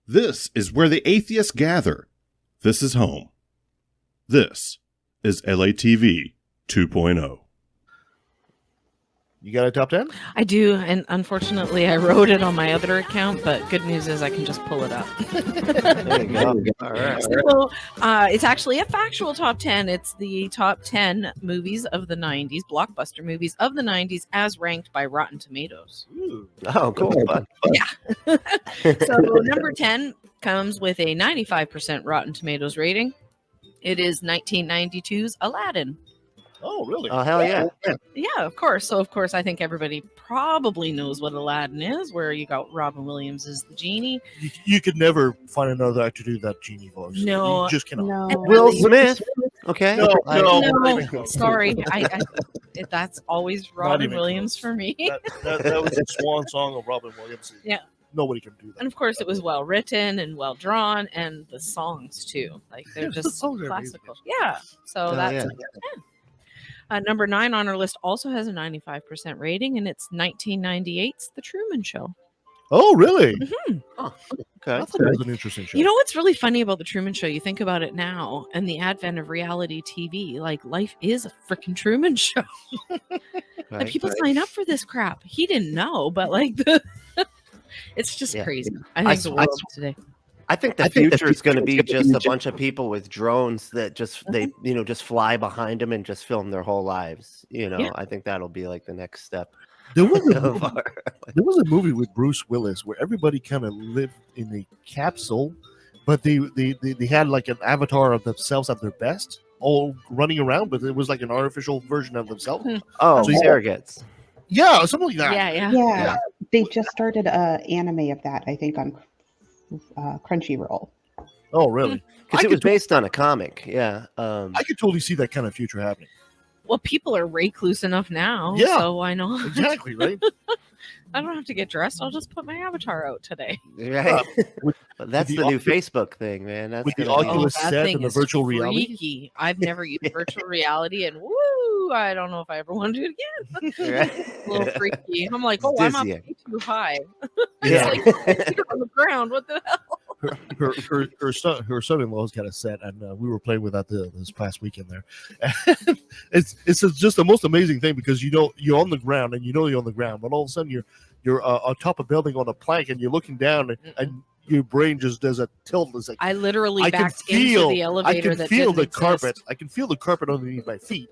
This is where the atheists gather. This is home. This is LATV 2.0. You got a top 10? I do, and unfortunately, I wrote it on my other account, but good news is I can just pull it up. There you go. All right. So, it's actually a factual top 10. It's the top 10 movies of the 90s, blockbuster movies of the 90s, as ranked by Rotten Tomatoes. Ooh. Oh, cool. Fun. So, number 10 comes with a 95% Rotten Tomatoes rating. It is 1992's Aladdin. Oh, really? Oh, hell yeah. Yeah, of course. So, of course, I think everybody probably knows what Aladdin is, where you got Robin Williams as the genie. You could never find another actor to do that genie voice. No. You just cannot. No. Will Smith. Okay. No, sorry. That's always Robin even Williams close. for me. That was the swan song of Robin Williams. Yeah. Nobody can do that. And of course, it was well written and well drawn, and the songs too. Like they're Yeah, the just songs are classical. Yeah. So Oh, that's yeah. number 9 on our list. Also has a 95% rating, and it's 1998's The Truman Show. Oh, really? Mhm. Okay. That was an interesting show. You know what's really funny about The Truman Show? You think about it now, and the advent of reality TV. Like life is a freaking Truman Show. And Right. people sign up for this crap. He didn't know, but like it's just Yeah. crazy. I think the world today. I think the future is going to be just a bunch of people with drones that just just fly behind them and just film their whole lives. Yeah. I think that'll be like the next step. There was a of movie, our- there was a movie with Bruce Willis where everybody kind of lived in a capsule, but they had like an avatar of themselves at their best, all running around, but it was like an artificial version of themselves. Oh, So you- surrogates. Yeah, something like that. Yeah. Yeah, they just started a anime of that, I think, on Crunchyroll. Oh, really? Because I it was could- based on a comic. Yeah. I could totally see that kind of future happening. Well, people are recluse enough now. Yeah. So why not? Exactly, right? I don't have to get dressed. I'll just put my avatar out today. Right. with- But that's with the the new Facebook thing, man. That's with the gonna be- Oculus that set thing and the is virtual reality. freaky. I've never used virtual reality, and woo, I don't know if I ever want to do it again. Right? It's a little freaky. I'm like, oh, I'm up Dizzying. way too high. Yeah. It's like you're on the ground. What the hell? Her son-in-law's got a set, and we were playing with that this past weekend there. And it's just the most amazing thing because you're on the ground and you're on the ground, but all of a sudden you're on top of a building on a plank and you're looking down and your brain just does a tilt. It's like I literally I can backed into feel the elevator I can that feel didn't the exist. carpet. I can feel the carpet underneath my feet.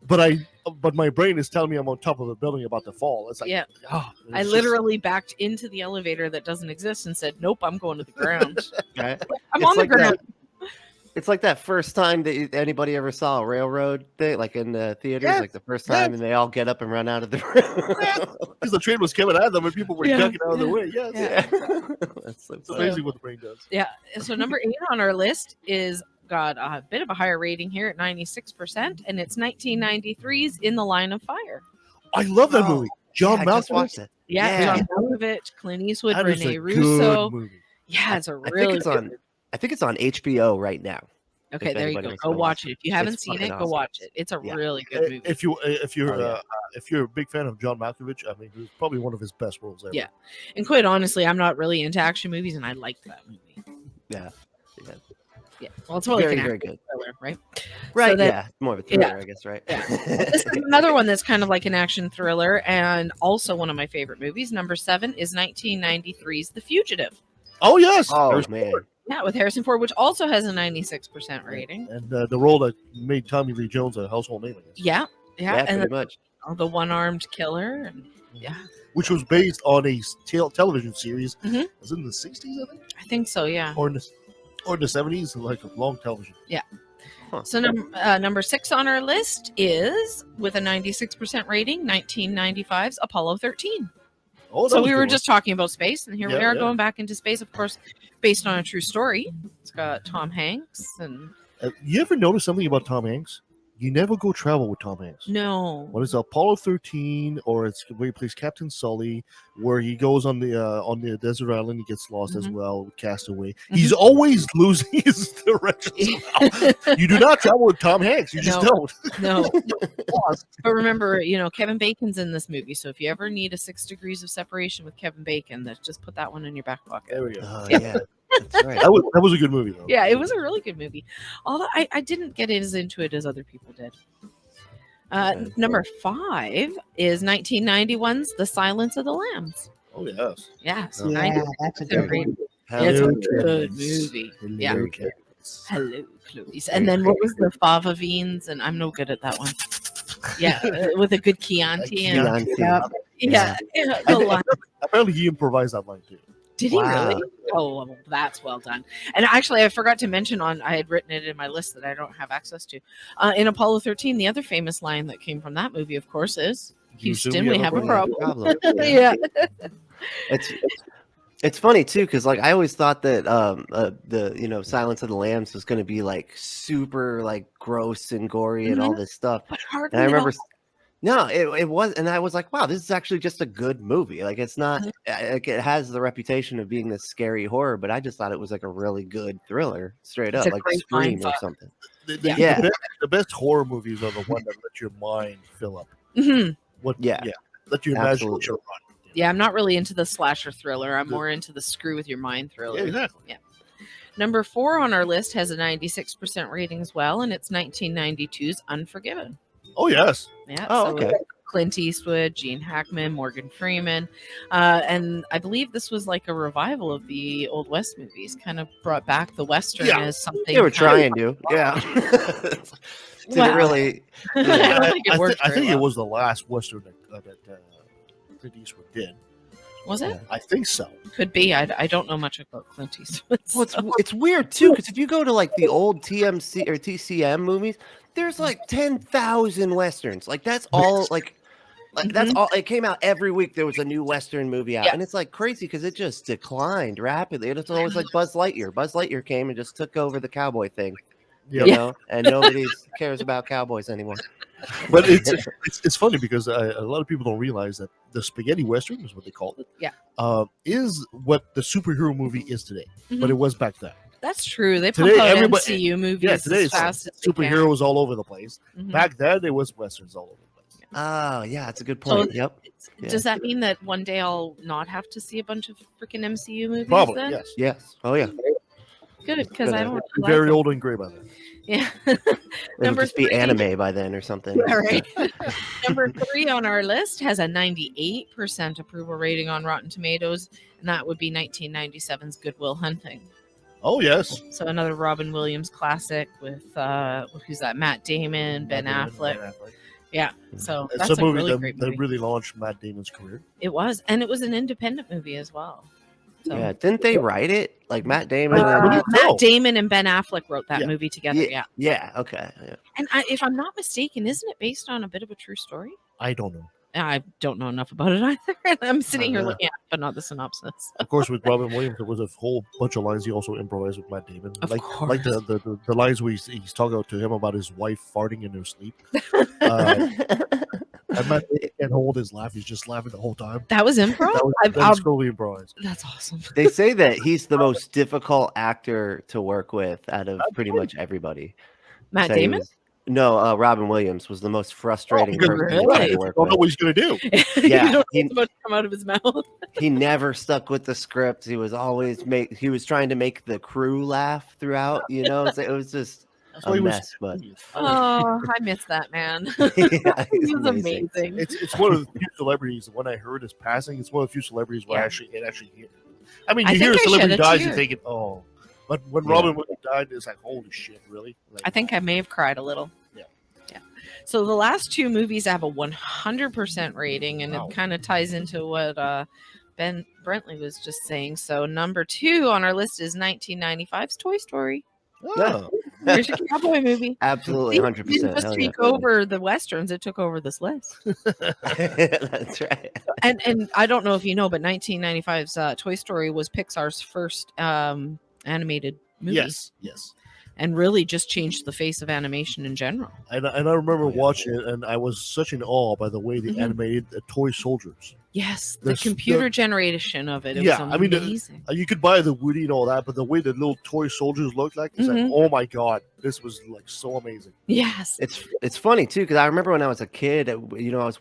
But my brain is telling me I'm on top of a building about to fall. It's like Yeah. oh, it's I just- literally backed into the elevator that doesn't exist and said, "Nope, I'm going to the ground. Right? I'm It's on the like ground." It's like that first time that anybody ever saw a railroad thing, like in the theaters, Yes, like the first time, and they all get up and run out of the room. because the train was coming at them and people were Yeah. ducking out of the way. Yes. Yeah. That's so It's funny. amazing what the brain does. Yeah. So number 8 on our list is got a bit of a higher rating here at 96%, and it's 1993's In the Line of Fire. I love that Oh, movie. John Yeah, I just Malkovich. watched it. Yeah, Yeah. John Malkovich, Clint Eastwood, That is Rene a Russo. good movie. Yeah, it's a I think really it's good. on. I think it's on HBO right now. Okay, if there you anybody go. wants Go to watch watch it. it. If you haven't It's seen it, fucking go awesome. watch it. It's a Yeah. really good movie. If you're Oh, yeah. if you're a big fan of John Malkovich, I mean, it's probably one of his best roles ever. Yeah. And quite honestly, I'm not really into action movies, and I liked that movie. Yeah. Yeah. Well, it's more like Very, an very action good. thriller, right? Right. that- yeah. More of a thriller, I guess. Right. This is another one that's kind of like an action thriller, and also one of my favorite movies. Number 7 is 1993's The Fugitive. Oh yes. Oh There's- man. Yeah, with Harrison Ford, which also has a 96% rating. And the role that made Tommy Lee Jones a household name, I guess. Yeah. Yeah. And Pretty much. the one-armed killer. And yeah, Which was based on a television series. Mhm. Was it in the 60s, I think, I think so. Yeah. or in the 70s, like a long television. So number 6 on our list is, with a 96% rating, 1995's Apollo 13. Oh, So we were just talking about space, and here we Yeah, are yeah. going back into space, of course, based on a true story. It's got Tom Hanks and You ever notice something about Tom Hanks? You never go travel with Tom Hanks. no. What is it, Apollo 13, or it's where he plays Captain Sully, where he goes on the desert island, he gets lost as Mhm. well, Castaway. He's always losing his direction somehow. You do not travel with Tom Hanks. You just No. don't. No. Lost. But remember, Kevin Bacon's in this movie, so if you ever need a 6 degrees of separation with Kevin Bacon, just put that one in your back pocket. There we go. Oh yeah. That's right. That was a good movie though. Yeah, it was a really good movie. Although I didn't get as into it as other people did. Okay. Number 5 is 1991's The Silence of the Lambs. Oh yes. Yeah, so Yeah, 90% that's a good rating. one. It's a Hello, good kids. movie. Hello, Yeah. kids. Hello, Chloe. And then what was the fava beans? And I'm no good at that one. Yeah, with a good Chianti. And, Chianti. Yep. yeah, the line. Apparently, he improvised that line too. Did he Wow. really? Oh, well, that's well done. And actually, I forgot to mention I had written it in my list that I don't have access to. In Apollo 13, the other famous line that came from that movie, of course, is Houston, we have a problem. Yeah. It's funny too, because like I always thought that the Silence of the Lambs was going to be like super like gross and gory and all this stuff. But hardly And I at remember, all. no, it was, and I was like, wow, this is actually just a good movie. Like it's not, Mm-hmm. like it has the reputation of being this scary horror, but I just thought it was like a really good thriller, straight It's up, a like great Scream or mindfuck. something. Yeah. Yeah. The best horror movies are the one that let your mind fill up. Mhm. Yeah. Let you imagine Absolutely. what you're on. Yeah, I'm not really into the slasher thriller. I'm more into the screw with your mind thriller. Yeah, exactly. Number 4 on our list has a 96% rating as well, and it's 1992's Unforgiven. Oh yes. Yeah. Oh, so okay. Clint Eastwood, Gene Hackman, Morgan Freeman, and I believe this was like a revival of the Old West movies. Kind of brought back the Western Yeah. as something. They were kind of- trying to, yeah. Didn't Wow. really. I Yeah. don't think it worked. I very think it well. was the last Western that Clint Eastwood did. Was it? I think so. Could be. I don't know much about Clint Eastwood. Well, it's, so- it's weird too, because if you go to like the old TMC or TCM movies, there's like 10,000 westerns. Like that's all. Like that's all. It came out every week. There was a new western movie out, Yeah. and it's like crazy because it just declined rapidly. And it's always like Buzz Lightyear. Buzz Lightyear came and just took over the cowboy thing. You Yeah. know, and nobody cares about cowboys anymore. But it's funny because a lot of people don't realize that the spaghetti western is what they call it. Yeah. Is what the superhero movie is today, but Mhm. it was back then. That's true. They pump Today, out everybody- MCU movies Yeah, today as it's fast as they can. superheroes all over the place. Mhm. Back then, it was westerns all over the place. Oh, yeah, that's a good So point. Yep. Yeah. Does that mean that one day I'll not have to see a bunch of freaking MCU movies? Probably then? yes. Yes. Oh, yeah. Good, because I Good. don't You're like very them. old and gray by then. Yeah. It'll Number just be 3. anime by then or something. All right. Number 3 on our list has a 98% approval rating on Rotten Tomatoes, and that would be 1997's Good Will Hunting. Oh yes. So another Robin Williams classic with who's that? Matt Damon, Ben Affleck. Yeah. So It's that's a a movie really that, great that movie. really launched Matt Damon's career. It was, and it was an independent movie as well. So, Yeah. Didn't they write it? Like Matt Damon? I and- believe so. Matt Damon and Ben Affleck wrote that Yeah. movie together. Yeah. Yeah. Okay. Yeah. And if I'm not mistaken, isn't it based on a bit of a true story? I don't know. I don't know enough about it either. And I'm sitting here Yeah. looking at it, but not the synopsis. Of course, with Robin Williams, there was a whole bunch of lines he also improvised with Matt Damon. Of like course. the lines where he's talking to him about his wife farting in her sleep. And Matt Damon can't hold his laugh; he's just laughing the whole time. That was improv. That was, I've- that was totally improvised. that's awesome. They say that he's the most difficult actor to work with out of pretty much everybody. Matt Said he Damon. was- no, Robin Williams was the most frustrating because person really? to try You to work don't know with. what he's gonna do. Yeah, you don't know he- what's about to come out of his mouth. He never stuck with the script. He was always he was trying to make the crew laugh throughout. You know, it was just That's a why he was. mess. But Oh, I miss that man. yeah, he he's was amazing. It's one of the few celebrities. When I heard his passing, it's one of the few celebrities where Yeah. it actually hit. I mean, I you hear a think I celebrity shed a dies, you tear. think, oh. But when Yeah. Robin Williams died, it's like, holy shit, really? Like, I think I may have cried a little. Yeah. Yeah. So the last 2 movies have a 100% rating, and Wow. it kind of ties into what Ben Brentley was just saying. So number 2 on our list is 1995's Toy Story. oh, There's your cowboy movie. absolutely, It 100%. didn't just Hell yeah. take over the westerns; it took over this list. That's right. And I don't know if you know, but 1995's Toy Story was Pixar's first animated movie, yes. and really just changed the face of animation in general. And I remember Oh, yeah. watching it, and I was such in awe by the way they Mhm. animated the toy soldiers. Yes, the This- computer generation of it. It Yeah, was I mean, amazing. You could buy the Woody and all that, but the way the little toy soldiers looked like, it's Mhm. like, oh my god, this was like so amazing. Yes. It's funny too because I remember when I was a kid, you know,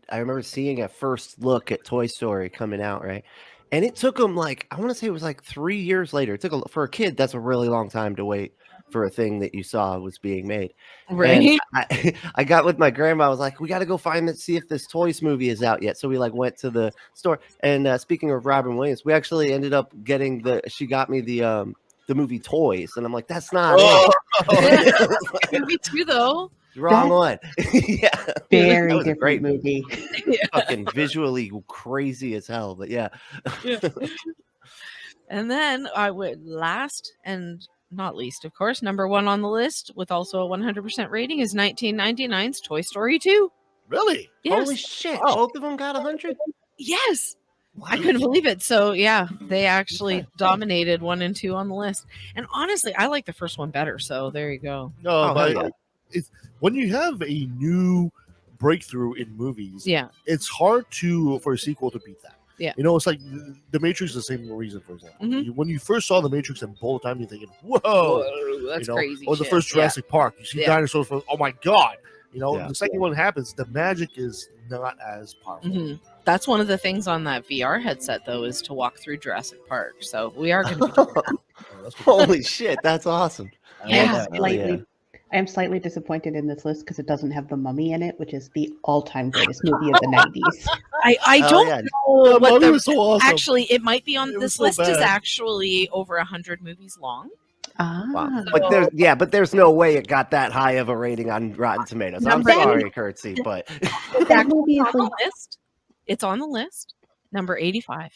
I remember seeing a first look at Toy Story coming out, right? And it took them like, I want to say it was like 3 years later. It took for a kid, that's a really long time to wait for a thing that you saw was being made. Right. And I got with my grandma. I was like, we got to go see if this Toys movie is out yet. So we like went to the store. And speaking of Robin Williams, we actually ended up getting she got me the movie Toys. And I'm like, that's not it. Me too, though. Wrong one. Yeah. Very That was a different great movie. Fucking visually crazy as hell. But yeah. And then I would last and not least, of course, number one on the list with also a 100% rating is 1999's Toy Story 2. Really? Yes. Holy shit. Oh. Both of them got 100? Yes. I couldn't believe it. So yeah, they actually dominated 1 and 2 on the list. And honestly, I like the first one better. So there you go. No, Oh, but yeah. it's when you have a new breakthrough in movies, Yeah. it's hard for a sequel to beat that. Yeah. You know, it's like The Matrix is the same reason, for example. Mhm. When you first saw The Matrix and all the time, you're thinking, whoa. Whoa, that's you know? crazy. Or the shit. first Jurassic Park, you see Yeah. dinosaurs for, oh my God. You know, Yeah. the second one happens, the magic is not as powerful. Mhm. That's one of the things on that VR headset, though, is to walk through Jurassic Park. So we are going to be doing that. Oh, that's what- Holy shit. That's awesome. I love Yeah. that. Hell yeah. I am slightly disappointed in this list because it doesn't have The Mummy in it, which is the all-time greatest movie of the 90s. I Hell don't yeah. know That what movie the was so awesome. actually it might be on It was this so list is bad. actually over 100 movies long. Ah. Wow. But there's no way it got that high of a rating on Rotten Tomatoes. I'm Number- sorry, Curtsy, but That movie is It's on like, the list. It's on the list. Number 85.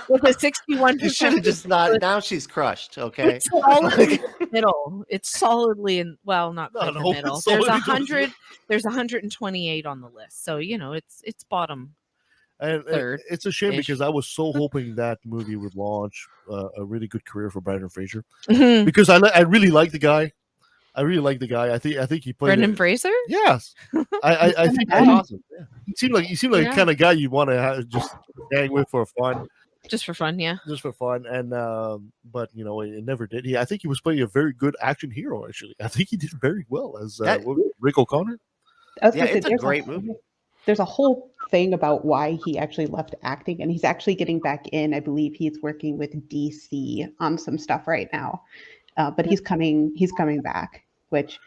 With a 61%. you should have just not. Now she's crushed. Okay. It's solidly in the middle. It's solidly in not No, quite no, the middle. it's There's solidly 100. There's 128 on the list. So it's bottom. And Third it's a shame ish. because I was so hoping that movie would launch a really good career for Brendan Fraser Mhm. because I really like the guy. I think he played. Brendan Fraser. Yes, I think That's awesome. Yeah. he seemed like the Yeah. kind of guy you want to just hang with for fun, Just for fun, yeah. And but it never did. I think he was playing a very good action hero. Actually, I think he did very well as That- Rick O'Connor. I was Yeah, gonna say, it's a there's great movie. There's a whole thing about why he actually left acting, and he's actually getting back in. I believe he's working with DC on some stuff right now, but he's coming back, which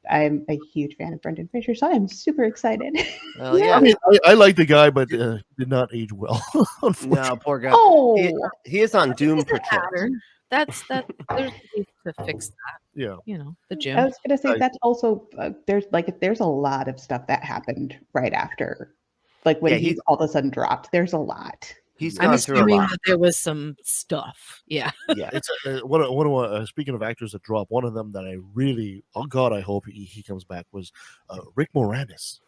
I'm a huge fan of Brendan Fraser, so I'm super excited. Well, I yeah. mean, I like the guy, but did not age well. Unfortunately. No, poor guy. Oh, He is on Doom Doesn't Patrol. matter. That's that. There's ways to fix that. Yeah. The I gym. was gonna say Right. that's also there's a lot of stuff that happened right after, like when Yeah, he's all of a sudden dropped. There's a lot. He's I'm gone through a assuming lot. that there was some stuff. Yeah. Yeah. It's one of speaking of actors that drop. One of them that I really, oh God, I hope he comes back was Rick Moranis.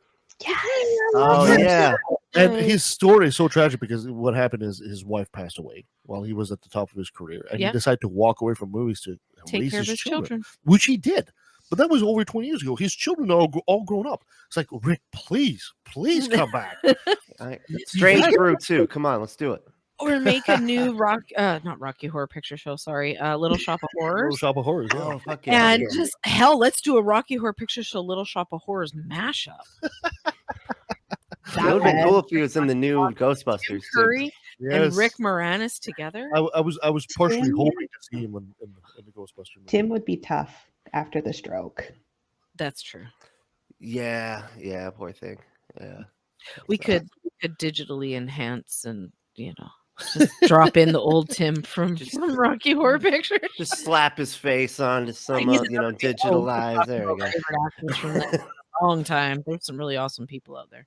Oh yeah. And his story is so tragic because what happened is his wife passed away while he was at the top of his career, and Yeah. he decided to walk away from movies to Take raise care of his children. which he did. But that was over 20 years ago. His children are all grown up. It's like, Rick, please come back. Strange Brew too. Come on, let's do it. Or make a new not Rocky Horror Picture Show, sorry, Little Shop of Little Horrors. Shop of Horrors. Yeah. Oh fuck yeah. And just hell, let's do a Rocky Horror Picture Show, Little Shop of Horrors mashup. It would have been cool if he was in the new Ghostbusters. Tim too. Curry and Yes. Rick Moranis together. I was partially Tim- hoping to see him in the Ghostbusters movie. Tim would be tough after the stroke. That's true. Yeah, poor thing. Yeah. We could digitally enhance and just drop in the old Tim from Rocky Horror Picture. Just slap his face onto some, He's digital lives. There we go. Favorite actors from that long time. There's some really awesome people out there.